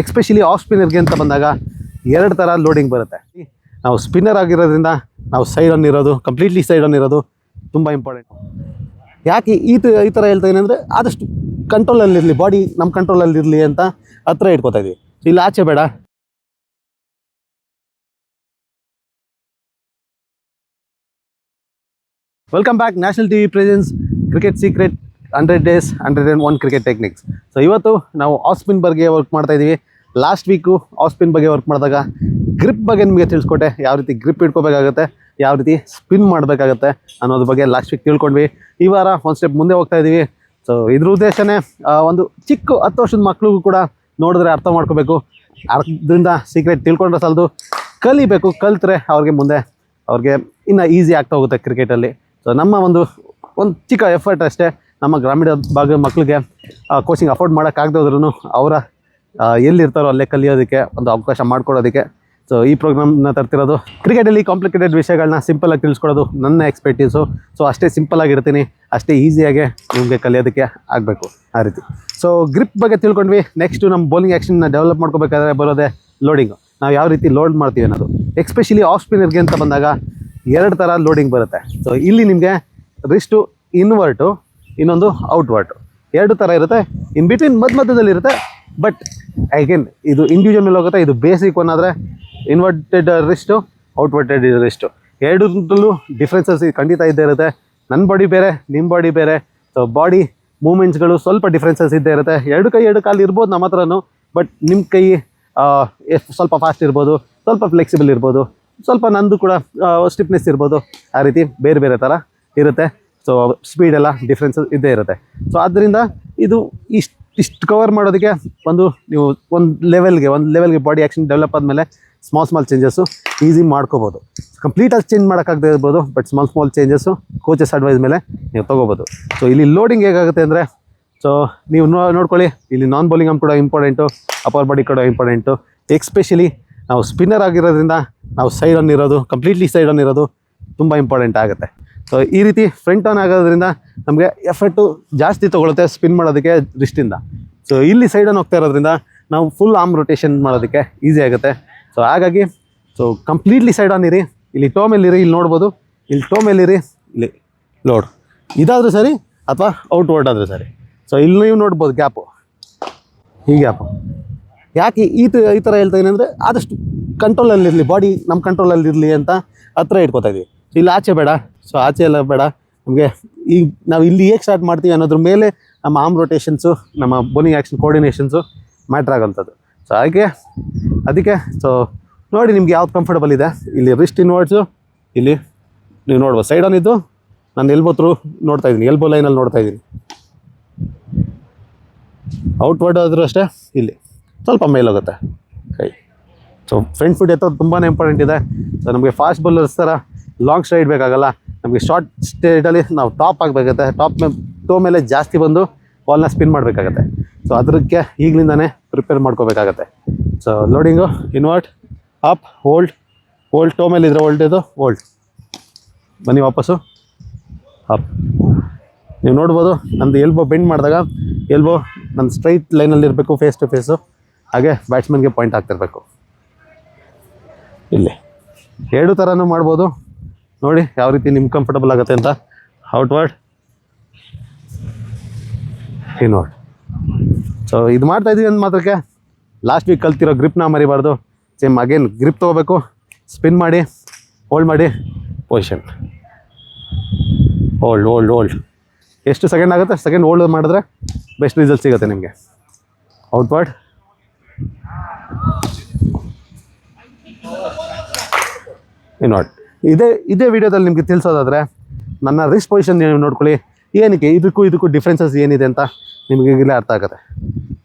Especially of ಸ್ಪಿನ್ನರ್ಗೆ ಅಂತ ಬಂದಾಗ ಎರಡು ಥರ ಲೋಡಿಂಗ್ ಬರುತ್ತೆ. ನಾವು ಸ್ಪಿನ್ನರ್ ಆಗಿರೋದ್ರಿಂದ ನಾವು ಸೈಡ್ ಆನ್ ಇರೋದು, ಕಂಪ್ಲೀಟ್ಲಿ ಸೈಡ್ ಆನ್ ಇರೋದು ತುಂಬ ಇಂಪಾರ್ಟೆಂಟ್. ಯಾಕೆ ಈ ಥರ ಹೇಳ್ತಾ ಇದ್ದೀನಿ ಅಂದರೆ, ಆದಷ್ಟು ಕಂಟ್ರೋಲಲ್ಲಿರಲಿ, ಬಾಡಿ ನಮ್ಮ ಕಂಟ್ರೋಲಲ್ಲಿರಲಿ ಅಂತ ಹತ್ರ ಇಟ್ಕೋತಾ ಇದ್ದೀವಿ. ಇಲ್ಲಿ ಆಚೆ ಬೇಡ. Welcome back. National TV presence cricket secret 100 days 101 cricket techniques. So ಇವತ್ತು ನಾವು ಆಫ್ ಸ್ಪಿನ್ ಬಗ್ಗೆ ವರ್ಕ್ ಮಾಡ್ತಾ ಇದ್ದೀವಿ. ಲಾಸ್ಟ್ ವೀಕು ಆಫ್ ಸ್ಪಿನ್ ಬಗ್ಗೆ ವರ್ಕ್ ಮಾಡಿದಾಗ ಗ್ರಿಪ್ ಬಗ್ಗೆ ನಿಮಗೆ ತಿಳಿಸ್ಕೊಟ್ಟೆ, ಯಾವ ರೀತಿ ಗ್ರಿಪ್ ಇಟ್ಕೋಬೇಕಾಗುತ್ತೆ, ಯಾವ ರೀತಿ ಸ್ಪಿನ್ ಮಾಡಬೇಕಾಗತ್ತೆ ಅನ್ನೋದ್ರ ಬಗ್ಗೆ ಲಾಸ್ಟ್ ವೀಕ್ ತಿಳ್ಕೊಂಡ್ವಿ. ಈ ವಾರ ಒಂದು ಸ್ಟೆಪ್ ಮುಂದೆ ಹೋಗ್ತಾ ಇದ್ದೀವಿ. ಸೊ ಇದ್ರ ಉದ್ದೇಶನೇ ಒಂದು ಚಿಕ್ಕ 10 ವರ್ಷದ ಮಕ್ಳಿಗೂ ಕೂಡ ನೋಡಿದ್ರೆ ಅರ್ಥ ಮಾಡ್ಕೋಬೇಕು. ಅದರಿಂದ ಸೀಕ್ರೆಟ್ ತಿಳ್ಕೊಂಡ್ರೆ ಸಾಲದು, ಕಲಿಬೇಕು. ಕಲಿತ್ರೆ ಅವ್ರಿಗೆ ಇನ್ನೂ ಈಸಿ ಆಗ್ತಾ ಹೋಗುತ್ತೆ ಕ್ರಿಕೆಟಲ್ಲಿ. ಸೊ ನಮ್ಮ ಒಂದು ಚಿಕ್ಕ ಎಫರ್ಟ್ ಅಷ್ಟೇ. ನಮ್ಮ ಗ್ರಾಮೀಣ ಭಾಗದ ಮಕ್ಕಳಿಗೆ ಕೋಚಿಂಗ್ ಅಫೋರ್ಡ್ ಮಾಡೋಕ್ಕಾಗದೋದ್ರೂ ಅವರ ಎಲ್ಲಿರ್ತಾರೋ ಅಲ್ಲೇ ಕಲಿಯೋದಕ್ಕೆ ಒಂದು ಅವಕಾಶ ಮಾಡಿಕೊಡೋದಕ್ಕೆ ಸೊ ಈ ಪ್ರೋಗ್ರಾಮ್ನ ತರ್ತಿರೋದು. ಕ್ರಿಕೆಟಲ್ಲಿ ಕಾಂಪ್ಲಿಕೇಟೆಡ್ ವಿಷಯಗಳನ್ನ ಸಿಂಪಲಾಗಿ ತಿಳಿಸ್ಕೊಡೋದು ನನ್ನ ಎಕ್ಸ್ಪರ್ಟೀಸು. ಸೊ ಅಷ್ಟೇ ಸಿಂಪಲಾಗಿರ್ತೀನಿ, ಅಷ್ಟೇ ಈಸಿಯಾಗೆ ನಿಮಗೆ ಕಲಿಯೋದಕ್ಕೆ ಆಗಬೇಕು ಆ ರೀತಿ. ಸೊ ಗ್ರಿಪ್ ಬಗ್ಗೆ ತಿಳ್ಕೊಂಡ್ವಿ. ನೆಕ್ಸ್ಟು ನಮ್ಮ ಬೌಲಿಂಗ್ ಆ್ಯಕ್ಷನ್ನ ಡೆವಲಪ್ ಮಾಡ್ಕೋಬೇಕಾದ್ರೆ ಬರೋದೇ ಲೋಡಿಂಗು. ನಾವು ಯಾವ ರೀತಿ ಲೋಡ್ ಮಾಡ್ತೀವಿ ಅನ್ನೋದು. ಎಕ್ಸ್ಪೆಷಲಿ ಆಫ್ ಸ್ಪಿನ್ನರ್ಗೆ ಅಂತ ಬಂದಾಗ ಎರಡು ಥರ ಲೋಡಿಂಗ್ ಬರುತ್ತೆ. ಸೊ ಇಲ್ಲಿ ನಿಮಗೆ ರಿಸ್ಟು ಇನ್ವರ್ಟು, ಇನ್ನೊಂದು ಔಟ್ವರ್ಟು, ಎರಡು ಥರ ಇರುತ್ತೆ. ಇನ್ ಬಿಟ್ವೀನ್ ಮಧ್ಯದಲ್ಲಿರುತ್ತೆ. ಬಟ್ ಅಗೇನ್ ಇದು ಇಂಡಿವಿಜುವಲ್ ಮೇಲೆ ಹೋಗುತ್ತೆ. ಇದು ಬೇಸಿಕ್ ಒನ್ ಆದರೆ ಇನ್ವರ್ಟೆಡ್ ರಿಸ್ಟು, ಔಟ್ವರ್ಟೆಡ್ ರಿಸ್ಟು, ಎರಡರಲ್ಲೂ ಡಿಫ್ರೆನ್ಸಸ್ ಖಂಡಿತ ಇದ್ದೇ ಇರುತ್ತೆ. ನನ್ನ ಬಾಡಿ ಬೇರೆ, ನಿಮ್ಮ ಬಾಡಿ ಬೇರೆ. ಸೊ ಬಾಡಿ ಮೂಮೆಂಟ್ಸ್ಗಳು ಸ್ವಲ್ಪ ಡಿಫ್ರೆನ್ಸಸ್ ಇದ್ದೇ ಇರುತ್ತೆ. ಎರಡು ಕೈ ಎರಡು ಕಾಲು ಇರ್ಬೋದು ನಮ್ಮ ಹತ್ರನೂ. ಬಟ್ ನಿಮ್ಮ ಕೈ ಸ್ವಲ್ಪ ಫಾಸ್ಟ್ ಇರ್ಬೋದು, ಸ್ವಲ್ಪ ಫ್ಲೆಕ್ಸಿಬಲ್ ಇರ್ಬೋದು, ಸ್ವಲ್ಪ ನಂದು ಕೂಡ ಸ್ಟಿಫ್ನೆಸ್ ಇರ್ಬೋದು. ಆ ರೀತಿ ಬೇರೆ ಬೇರೆ ಥರ ಇರುತ್ತೆ. ಸೊ ಸ್ಪೀಡೆಲ್ಲ ಡಿಫ್ರೆನ್ಸಸ್ ಇದ್ದೇ ಇರುತ್ತೆ. ಸೊ ಆದ್ದರಿಂದ ಇದು ಇಷ್ಟು ಕವರ್ ಮಾಡೋದಕ್ಕೆ ನೀವು ಒಂದು ಲೆವೆಲ್ಗೆ ಬಾಡಿ ಆ್ಯಕ್ಷನ್ ಡೆವಲಪ್ ಆದಮೇಲೆ ಸ್ಮಾಲ್ ಚೇಂಜಸ್ಸು ಈಸಿ ಮಾಡ್ಕೋಬೋದು. ಕಂಪ್ಲೀಟಾಗಿ ಚೇಂಜ್ ಮಾಡೋಕ್ಕಾಗದೇ ಇರ್ಬೋದು, but small changes coaches advice ಮೇಲೆ ನೀವು ತೊಗೋಬೋದು. ಸೊ ಇಲ್ಲಿ ಲೋಡಿಂಗ್ ಹೇಗಾಗುತ್ತೆ ಅಂದರೆ, ಸೊ ನೀವು ನೋಡ್ಕೊಳ್ಳಿ, ಇಲ್ಲಿ ನಾನ್ ಬೌಲಿಂಗ್ ಆರ್ಮ್ ಕೂಡ ಇಂಪಾರ್ಟೆಂಟು, ಅಪ್ಪರ್ ಬಾಡಿ ಕೂಡ ಇಂಪಾರ್ಟೆಂಟು. ಎಕ್ಸ್ಪೆಷಲಿ ನಾವು ಸ್ಪಿನ್ನರ್ ಆಗಿರೋದ್ರಿಂದ ನಾವು ಸೈಡ್ ಆನ್ ಇರೋದು, ಕಂಪ್ಲೀಟ್ಲಿ ಸೈಡ್ ಆನ್ ಇರೋದು ತುಂಬ ಇಂಪಾರ್ಟೆಂಟ್ ಆಗುತ್ತೆ. ಸೊ ಈ ರೀತಿ ಫ್ರಂಟ್ ಆನ್ ಆಗೋದ್ರಿಂದ ನಮಗೆ ಎಫರ್ಟು ಜಾಸ್ತಿ ತೊಗೊಳುತ್ತೆ ಸ್ಪಿನ್ ಮಾಡೋದಕ್ಕೆ ರಿಸ್ಟಿಂದ. ಸೊ ಇಲ್ಲಿ ಸೈಡ್ ಆನ್ ಹೋಗ್ತಾ ಇರೋದ್ರಿಂದ ನಾವು ಫುಲ್ ಆರ್ಮ್ ರೊಟೇಷನ್ ಮಾಡೋದಕ್ಕೆ ಈಸಿ ಆಗುತ್ತೆ. ಸೊ ಹಾಗಾಗಿ ಕಂಪ್ಲೀಟ್ಲಿ ಸೈಡ್ ಆನ್ ಇರಿ. ಇಲ್ಲಿ ಟೋ ಮೇಲಿರಿ, ಇಲ್ಲಿ ನೋಡ್ಬೋದು, ಇಲ್ಲಿ ಟೋ ಮೇಲಿರಿ, ಇಲ್ಲಿ ಲೋಡ್ ಇದಾದರೂ ಸರಿ ಅಥವಾ ಔಟ್ವರ್ಡ್ ಆದರೂ ಸರಿ. ಸೊ ಇಲ್ಲಿ ನೀವು ನೋಡ್ಬೋದು ಗ್ಯಾಪು, ಈ ಗ್ಯಾಪು. ಯಾಕೆ ಈ ಥರ ಹೇಳ್ತಾ ಇದ್ದೀನಿ ಅಂದರೆ, ಆದಷ್ಟು ಕಂಟ್ರೋಲಲ್ಲಿರಲಿ, ಬಾಡಿ ನಮ್ಮ ಕಂಟ್ರೋಲಲ್ಲಿರಲಿ ಅಂತ ಹತ್ರ ಇಟ್ಕೋತಾ ಇದ್ದೀವಿ. ಇಲ್ಲಿ ಆಚೆ ಬೇಡ. ಸೊ ಆಚೆ ಎಲ್ಲ ಬೇಡ ನಮಗೆ. ಈಗ ನಾವು ಇಲ್ಲಿ ಹೇಗೆ ಸ್ಟಾರ್ಟ್ ಮಾಡ್ತೀವಿ ಅನ್ನೋದ್ರ ಮೇಲೆ ನಮ್ಮ ಆರ್ಮ್ ರೊಟೇಷನ್ಸು, ನಮ್ಮ ಬೌಲಿಂಗ್ ಆ್ಯಕ್ಷನ್ ಕೋಆರ್ಡಿನೇಷನ್ಸು ಮ್ಯಾಟ್ರ್ ಆಗೋಂಥದ್ದು. ಸೊ ಅದಕ್ಕೆ ಸೊ ನೋಡಿ ನಿಮ್ಗೆ ಯಾವ್ದು ಕಂಫರ್ಟಬಲ್ ಇದೆ. ಇಲ್ಲಿ ರಿಸ್ಟ್ ಇನ್ವರ್ಡ್ಸು, ಇಲ್ಲಿ ನೀವು ನೋಡ್ಬೋದು ಸೈಡ್ ಆನ್ ಇದ್ದು ನಾನು ಎಲ್ಬೋ ಥ್ರೂ ನೋಡ್ತಾ ಇದ್ದೀನಿ, ಎಲ್ಬೋ ಲೈನಲ್ಲಿ ನೋಡ್ತಾ ಇದ್ದೀನಿ. ಔಟ್ವರ್ಡ್ ಆದರೂ ಅಷ್ಟೇ, ಇಲ್ಲಿ ಸ್ವಲ್ಪ ಮೇಲೋಗುತ್ತೆ ಕೈ. ಸೊ ಫ್ರಂಟ್ ಫುಟ್ ಎತ್ತೋದು ತುಂಬಾ ಇಂಪಾರ್ಟೆಂಟ್ ಇದೆ. ಸೊ ನಮಗೆ ಫಾಸ್ಟ್ ಬೌಲರ್ಸ್ ಥರ ಲಾಂಗ್ ಸ್ಟ್ರೈಡ್ ಬೇಕಾಗಲ್ಲ. ನಮಗೆ ಶಾರ್ಟ್ ಸ್ಟ್ರೈಡಲ್ಲಿ ನಾವು ಟಾಪ್ ಆಗಬೇಕಾಗತ್ತೆ. ಟೋ ಮೇಲೆ ಜಾಸ್ತಿ ಬಂದು ಬಾಲ್ನ ಸ್ಪಿನ್ ಮಾಡಬೇಕಾಗತ್ತೆ. ಸೊ ಅದಕ್ಕೆ ಈಗಲಿಂದನೇ ಪ್ರಿಪೇರ್ ಮಾಡ್ಕೋಬೇಕಾಗತ್ತೆ. So loading invert, up, hold, toe ಮೇಲೆ ಇದ್ರೆ ಹೋಲ್ಡ್, ಬನ್ನಿ ವಾಪಸ್ಸು ಅಪ್. ನೀವು ನೋಡ್ಬೋದು ನಮ್ಮದು ಎಲ್ಬೋ ಬೆಂಡ್ ಮಾಡಿದಾಗ ಎಲ್ಬೋ ನನ್ನ ಸ್ಟ್ರೈಟ್ ಲೈನಲ್ಲಿ ಇರಬೇಕು, ಫೇಸ್ ಟು ಫೇಸು. ಹಾಗೆ ಬ್ಯಾಟ್ಸ್ಮನ್ಗೆ ಪಾಯಿಂಟ್ ಆಗ್ತಿರ್ಬೇಕು. ಇಲ್ಲಿ ಎರಡು ಥರನೂ ಮಾಡ್ಬೋದು. ನೋಡಿ ಯಾವ ರೀತಿ ನಿಮ್ಗೆ ಕಂಫರ್ಟಬಲ್ ಆಗುತ್ತೆ ಅಂತ. Outward, inward. ಸೊ ಇದು ಮಾಡ್ತಾ ಇದ್ದೀವಿ ಅಂದ ಮಾತ್ರಕ್ಕೆ ಲಾಸ್ಟ್ ವೀಕ್ ಕಲ್ತಿರೋ ಗ್ರಿಪ್ನ ಮರಿಬಾರ್ದು. ಸೇಮ್ ಅಗೇನ್ ಗ್ರಿಪ್ ತೊಗೋಬೇಕು, ಸ್ಪಿನ್ ಮಾಡಿ, ಹೋಲ್ಡ್ ಮಾಡಿ, ಪೊಸಿಷನ್, ಹೋಲ್ಡ್. ಎಷ್ಟು ಸೆಕೆಂಡ್ ಆಗುತ್ತೆ ಸೆಕೆಂಡ್ ಹೋಲ್ಡ್ ಮಾಡಿದ್ರೆ ಬೆಸ್ಟ್ ರಿಸಲ್ಟ್ ಸಿಗುತ್ತೆ ನಿಮಗೆ. Outward, inward. ಇದೇ ವಿಡಿಯೋದಲ್ಲಿ ನಿಮಗೆ ತಿಳಿಸೋದಾದರೆ ನನ್ನ ರಿಸ್ಟ್ ಪೊಸಿಷನ್ ನೀವು ನೋಡ್ಕೊಳ್ಳಿ. ಏನಕ್ಕೆ ಇದಕ್ಕೂ ಡಿಫ್ರೆನ್ಸಸ್ ಏನಿದೆ ಅಂತ ನಿಮಗೆ ಈಗಲೇ ಅರ್ಥ ಆಗುತ್ತೆ.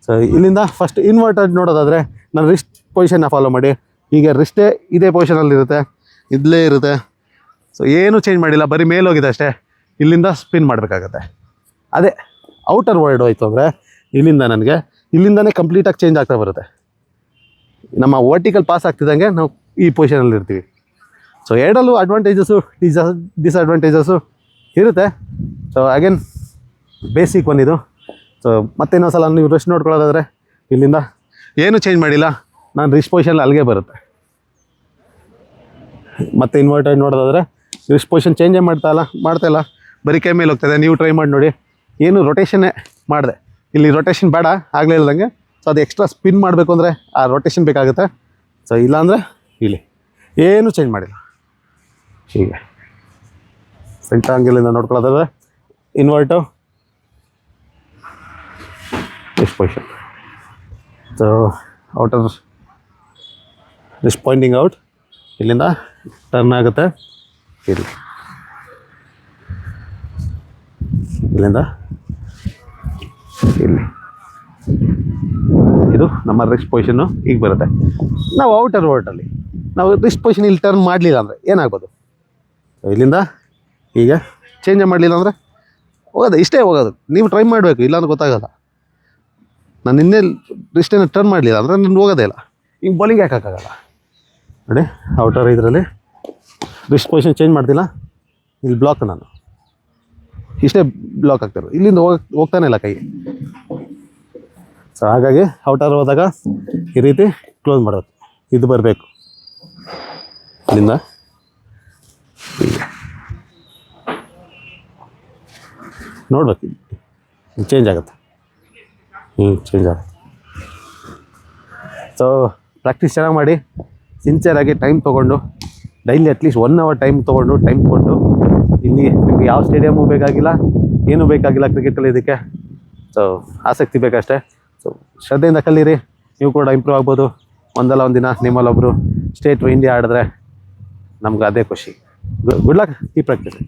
ಸೊ ಇಲ್ಲಿಂದ ಫಸ್ಟ್ ಇನ್ವರ್ಟೆಡ್ ನೋಡೋದಾದರೆ ನನ್ನ ರಿಸ್ಟ್ ಪೊಸಿಷನ್ನ ಫಾಲೋ ಮಾಡಿ. ಈಗ ರಿಸ್ಟೇ ಇದೇ ಪೊಸಿಷನಲ್ಲಿರುತ್ತೆ, ಇಲ್ಲೇ ಇರುತ್ತೆ. ಸೊ ಏನೂ ಚೇಂಜ್ ಮಾಡಿಲ್ಲ, ಬರೀ ಮೇಲೋಗಿದೆ ಅಷ್ಟೇ. ಇಲ್ಲಿಂದ ಸ್ಪಿನ್ ಮಾಡಬೇಕಾಗತ್ತೆ. ಅದೇ ಔಟರ್ ವರ್ಡ್ ಹೋಯ್ತು ಅಂದರೆ ಇಲ್ಲಿಂದನೇ ಕಂಪ್ಲೀಟಾಗಿ ಚೇಂಜ್ ಆಗ್ತಾ ಬರುತ್ತೆ. ನಮ್ಮ ವರ್ಟಿಕಲ್ ಪಾಸ್ ಆಗ್ತಿದ್ದಂಗೆ ನಾವು ಈ ಪೊಸಿಷನಲ್ಲಿ ಇರ್ತೀವಿ. ಸೊ ಎರಡಲ್ಲೂ ಅಡ್ವಾಂಟೇಜಸ್ಸು ಡಿಸ್ಅಡ್ವಾಂಟೇಜಸ್ಸು ಇರುತ್ತೆ. ಸೊ ಅಗೇನ್ ಬೇಸಿಕ್ ಒನ್ ಇದು. ಸೊ ಮತ್ತೆ ಇನ್ನೊಂದು ಸಲ ನೀವು ರೆಸ್ಟ್ ನೋಡ್ಕೊಳ್ಳೋದಾದರೆ ಇಲ್ಲಿಂದ ಏನು ಚೇಂಜ್ ಮಾಡಿಲ್ಲ. ನಾನು ರಿಸ್ಟ್ ಪೊಸಿಷನ್ ಅಲ್ಲಿಗೆ ಬರುತ್ತೆ. ಮತ್ತೆ ಇನ್ವರ್ಟರ್ ನೋಡೋದಾದ್ರೆ ರಿಸ್ಟ್ ಪೊಸಿಷನ್ ಚೇಂಜೇ ಮಾಡ್ತಾ ಇಲ್ಲ, ಬರೀ ಕೈ ಮೇಲೆ ಹೋಗ್ತದೆ. ನೀವು ಟ್ರೈ ಮಾಡಿ ನೋಡಿ. ಏನು ರೊಟೇಷನ್ನೇ ಮಾಡಿದೆ, ಇಲ್ಲಿ ರೊಟೇಷನ್ ಬೇಡ ಆಗಲೇ ಇಲ್ದಂಗೆ. ಸೊ ಅದು ಎಕ್ಸ್ಟ್ರಾ ಸ್ಪಿನ್ ಮಾಡಬೇಕು ಅಂದರೆ ಆ ರೊಟೇಷನ್ ಬೇಕಾಗುತ್ತೆ. ಸೊ ಇಲ್ಲಾಂದರೆ ಇಲ್ಲಿ ಏನೂ ಚೇಂಜ್ ಮಾಡಿಲ್ಲ. ಹೀಗೆ ಫ್ರಂಟ್ ಆಂಗಲಿಂದ ನೋಡ್ಕೊಳ್ಳೋದಾದ್ರೆ invert wrist position. So outer wrist pointing out, ಇಲ್ಲಿಂದ ಟರ್ನ್ ಆಗುತ್ತೆ, ಇಲ್ಲಿಂದ ಇಲ್ಲಿ ಇದು ನಮ್ಮ ರಿಸ್ಟ್ ಪೊಸಿಷನ್ನು ಈಗ ಬರುತ್ತೆ. ನಾವು ಔಟರ್ ವರ್ಟಲ್ಲಿ ನಾವು ರಿಸ್ಟ್ ಪೊಸಿಷನ್ ಇಲ್ಲಿ ಟರ್ನ್ ಮಾಡಲಿಲ್ಲ ಅಂದರೆ ಏನಾಗ್ಬೋದು, ಇಲ್ಲಿಂದ ಈಗ ಚೇಂಜ್ ಮಾಡಲಿಲ್ಲ ಅಂದರೆ ಹೋಗೋದು, ಇಷ್ಟೇ ಹೋಗೋದು. ನೀವು ಟ್ರೈ ಮಾಡಬೇಕು, ಇಲ್ಲಾಂದ್ರೆ ಗೊತ್ತಾಗಲ್ಲ. ನಾನು ಇನ್ನೇ ರಿಸ್ಟನ್ನು ಟರ್ನ್ ಮಾಡಲಿಲ್ಲ ಅಂದರೆ ನಾನು ಹೋಗೋದೇ ಇಲ್ಲ. ಹಿಂಗೆ ಬೌಲಿಂಗ್ ಹಾಕೋಕ್ಕಾಗಲ್ಲ ನೋಡಿ. ಔಟರ್ ಇದರಲ್ಲಿ ರಿಸ್ಟ್ ಪೊಸಿಷನ್ ಚೇಂಜ್ ಮಾಡ್ತಿಲ್ಲ, ಇಲ್ಲಿ ಬ್ಲಾಕ್, ನಾನು ಇಷ್ಟೇ ಬ್ಲಾಕ್ ಆಗ್ತಿರೋದು, ಇಲ್ಲಿಂದ ಹೋಗ್ತಾನೆ ಇಲ್ಲ ಕೈ. ಸೊ ಹಾಗಾಗಿ ಔಟರ್ ಹೋದಾಗ ಈ ರೀತಿ ಕ್ಲೋಸ್ ಮಾಡೋದು, ಇದು ಬರಬೇಕು ಇಲ್ಲಿಂದ ಹೀಗೆ ನೋಡ್ಬೇಕು, ಚೇಂಜ್ ಆಗುತ್ತೆ, ಚೇಂಜ್ ಆಗುತ್ತೆ. ಸೊ ಪ್ರಾಕ್ಟೀಸ್ ಚೆನ್ನಾಗಿ ಮಾಡಿ, ಸಿನ್ಸಿಯರಾಗಿ ಟೈಮ್ ತೊಗೊಂಡು, ಡೈಲಿ ಅಟ್ಲೀಸ್ಟ್ 1 hour ಟೈಮ್ ತೊಗೊಂಡು, ಟೈಮ್ ಕೊಟ್ಟು, ಇಲ್ಲಿ ನಿಮಗೆ ಯಾವ ಸ್ಟೇಡಿಯಮ್ಮು ಬೇಕಾಗಿಲ್ಲ, ಏನೂ ಬೇಕಾಗಿಲ್ಲ ಕ್ರಿಕೆಟ್ ಕಲಿಯೋದಕ್ಕೆ. ಸೊ ಆಸಕ್ತಿ ಬೇಕಷ್ಟೇ. ಸೊ ಶ್ರದ್ಧೆಯಿಂದ ಕಲೀರಿ, ನೀವು ಕೂಡ ಇಂಪ್ರೂವ್ ಆಗ್ಬೋದು. ಒಂದಲ್ಲ ಒಂದು ದಿನ ನಿಮ್ಮಲ್ಲೊಬ್ಬರು ಸ್ಟೇಟ್ ಇಂಡಿಯಾ ಆಡಿದ್ರೆ ನಮ್ಗೆ ಅದೇ ಖುಷಿ. Good luck, keep practice.